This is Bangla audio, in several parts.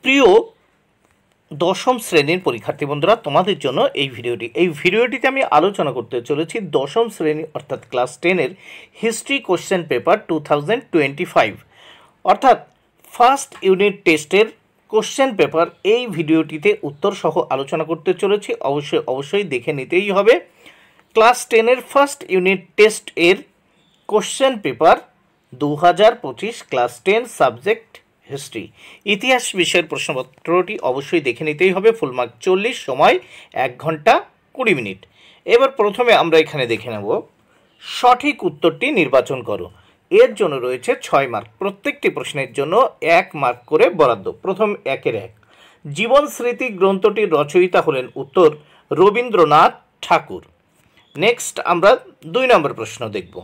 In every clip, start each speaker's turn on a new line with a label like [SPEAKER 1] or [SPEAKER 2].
[SPEAKER 1] প্রিয় দশম শ্রেণীর পরীক্ষার্থী বন্ধুরা, তোমাদের জন্য এই ভিডিওটিতে আমি আলোচনা করতে চলেছি দশম শ্রেণী অর্থাৎ ক্লাস 10-এর হিস্ট্রি কোশ্চেন পেপার 2025 অর্থাৎ ফার্স্ট ইউনিট টেস্টের কোশ্চেন পেপার। এই ভিডিওটিতে উত্তর সহ আলোচনা করতে চলেছি, অবশ্যই দেখে নিতেই হবে। ক্লাস 10-এর ফার্স্ট ইউনিট টেস্ট এর question paper 2025 class 10 subject history, ইতিহাস বিষয়ের প্রশ্নপত্রটি অবশ্যই দেখে নিতেই হবে। ফুল মার্ক 40, সময় 1 ঘন্টা 20 মিনিট। এবার প্রথমে আমরা এখানে দেখে নেব সঠিক উত্তরটি নির্বাচন করো। এর জন্য রয়েছে 6 মার্ক, প্রত্যেকটি প্রশ্নের জন্য 1 মার্ক করে বরাদ্দ। প্রথম 1-এর 1, জীবন স্মৃতি গ্রন্থটির রচয়িতা হলেন উত্তর রবীন্দ্রনাথ ঠাকুর। নেক্সট আমরা 2 নম্বর প্রশ্ন দেখব।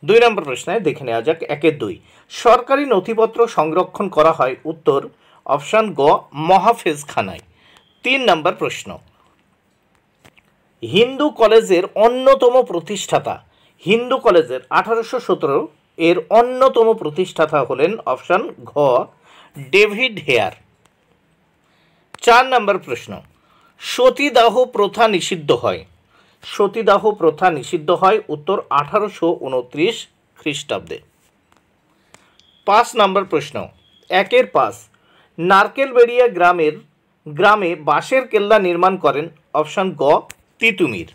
[SPEAKER 1] 2 নম্বর প্রশ্নে দেখে নেওয়া যাক 1-এর 2, সরকারি নথিপত্র সংরক্ষণ করা হয় উত্তর অপশান গ মহাফেজখানায়। 3 নম্বর প্রশ্ন, হিন্দু কলেজের অন্যতম প্রতিষ্ঠাতা, হিন্দু কলেজের 1817 এর অন্যতম প্রতিষ্ঠাতা হলেন অপশান ঘ ডেভিড হেয়ার। 4 নম্বর প্রশ্ন, সতীদাহ প্রথা নিষিদ্ধ হয়, সতীদাহ প্রথা নিষিদ্ধ হয় উত্তর 1829 খ্রিস্টাব্দে। 5 নম্বর প্রশ্ন 1-এর 5, নারকেলবেড়িয়া গ্রামে বাঁশের কেল্লা নির্মাণ করেন অপশান গ তিতুমির।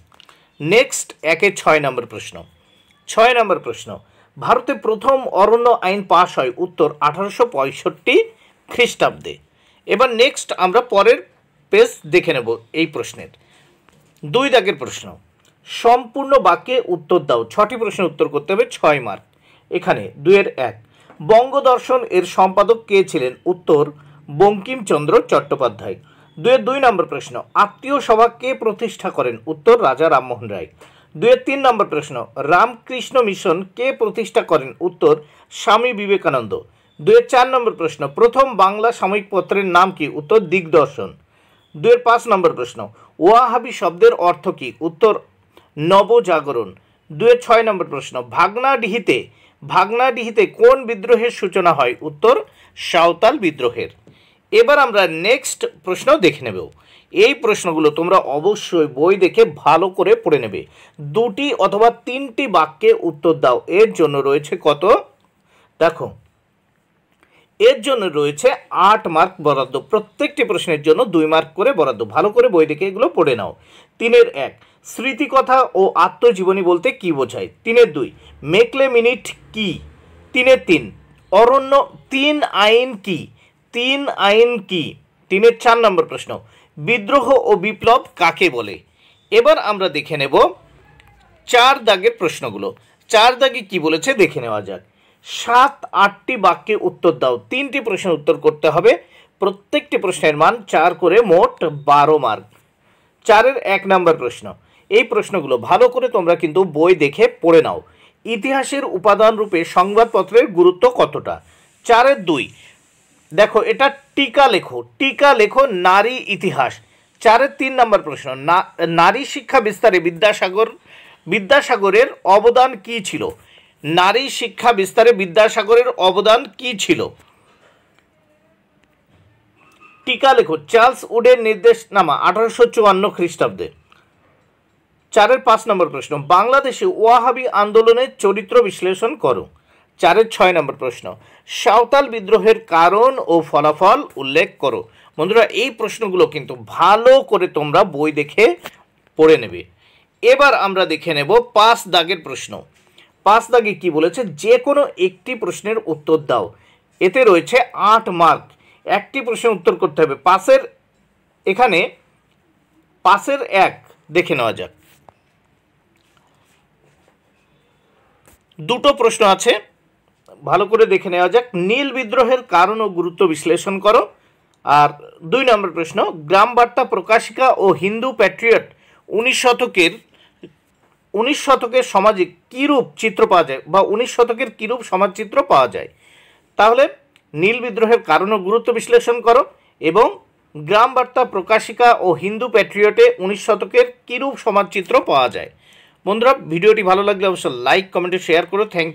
[SPEAKER 1] নেক্সট 1-এর 6 নম্বর প্রশ্ন। 6 নম্বর প্রশ্ন, ভারতে প্রথম অরণ্য আইন পাশ হয় উত্তর 1865 খ্রিস্টাব্দে। এবার নেক্সট আমরা পরের পেজ দেখে নেব এই প্রশ্নের। 2 দাগের প্রশ্ন, সম্পূর্ণ বাক্যে উত্তর দাও। 6টি প্রশ্নের উত্তর করতে হবে, 6 মার্ক। এখানে 2-এর 1, বঙ্গদর্শন এর সম্পাদক কে ছিলেন উত্তর বঙ্কিমচন্দ্র চট্টোপাধ্যায়। 2-এর 2 নম্বর প্রশ্ন, আত্মীয় সভা কে প্রতিষ্ঠা করেন উত্তর রাজা রামমোহন রায়। 2-এর 3 নম্বর প্রশ্ন, রামকৃষ্ণ মিশন কে প্রতিষ্ঠা করেন উত্তর স্বামী বিবেকানন্দ। 2-এর 4 নম্বর প্রশ্ন, প্রথম বাংলা সাময়িক পত্রের নাম কি উত্তর দিগদর্শন। 2-এর 5 নম্বর প্রশ্ন, ওয়াহাবি শব্দের অর্থ কি উত্তর নবজাগরণ। 2-এর 6 নম্বর প্রশ্ন, ভাগনাডিহিতে কোন বিদ্রোহের সূচনা হয় উত্তর সাঁওতাল বিদ্রোহের। এবার আমরা নেক্সট প্রশ্ন দেখে নেব। এই প্রশ্নগুলো তোমরা অবশ্যই বই দেখে ভালো করে পড়ে নেবে। 2টি অথবা 3টি বাক্যে উত্তর দাও। এর জন্য রয়েছে কত দেখো, এর জন্য রয়েছে 8 মার্ক বরাদ্দ। প্রত্যেকটি প্রশ্নের জন্য 2 মার্ক করে বরাদ্দ। ভালো করে বই দেখে এগুলো পড়ে নাও। 3-এর 1, স্মৃতিকথা ও আত্মজীবনী বলতে কি বোঝায়। 3-এর 2, মেকলে মিনিট কি। 3-এর 3, অরণ্য 3 আইন কি। 3 আইন কি। 3-এর 4 নম্বর প্রশ্ন, বিদ্রোহ ও বিপ্লব কাকে বলে। এবার আমরা দেখে নেব 4 দাগের প্রশ্নগুলো। 4 দাগে কি বলেছে দেখে নেওয়া যাক। 7-8টি বাক্যে উত্তর দাও। 3টি প্রশ্নের উত্তর করতে হবে। প্রত্যেকটি প্রশ্নের মান 4 করে, মোট 12 মার্ক। 4-এর 1 নম্বর প্রশ্ন, এই প্রশ্নগুলো ভালো করে তোমরা কিন্তু বই দেখে পড়ে নাও। ইতিহাসের উপাদান রূপে সংবাদপত্রের গুরুত্ব কতটা। 4-এর 2, দেখো এটা টিকা লেখো নারী ইতিহাস। 4-এর 3 নম্বর প্রশ্ন, নারী শিক্ষা বিস্তারে বিদ্যাসাগরের অবদান কি ছিল। নারী শিক্ষা বিস্তারে বিদ্যাসাগরের অবদান কি ছিল। টিকা লেখো চার্লস উডের নির্দেশনামা 1854 খ্রিস্টাব্দে। 4-এর 5 নম্বর প্রশ্ন, বাংলাদেশে ওয়াহাবি আন্দোলনের চরিত্র বিশ্লেষণ করো। 4-এর 6 নম্বর প্রশ্ন, সাঁওতাল বিদ্রোহের কারণ ও ফলাফল উল্লেখ করো। বন্ধুরা এই প্রশ্নগুলো কিন্তু ভালো করে তোমরা বই দেখে পড়ে নেবে। এবার আমরা দেখে নেব 5 দাগের প্রশ্ন। 5 দাগে কি বলেছে, যে কোনো একটি প্রশ্নের উত্তর দাও। এতে রয়েছে 8 মার্ক। একটি প্রশ্নের উত্তর করতে হবে। এখানে 5-এর 1 দেখে নেওয়া যাক। 2টো প্রশ্ন আছে, ভালো করে দেখে নেওয়া যাক। নীল বিদ্রোহের কারণ ও গুরুত্ব বিশ্লেষণ করো। আর 2 নম্বর প্রশ্ন, গ্রাম বার্তা প্রকাশিকা ও হিন্দু প্যাট্রিয়ট 19 শতকের সমাজে কীরূপ চিত্র পাওয়া যায়, বা 19 শতকের কীরূপ সমাজচিত্র পাওয়া যায়। তাহলে নীল বিদ্রোহের কারণ ও গুরুত্ব বিশ্লেষণ করো এবং গ্রাম বার্তা প্রকাশিকা ও হিন্দু প্যাট্রিয়টে 19 শতকের কীরূপ সমাজচিত্র পাওয়া যায়। বন্ধুরা ভিডিওটি ভালো লাগলে অবশ্যই লাইক, কমেন্টে শেয়ার করো। Thank you.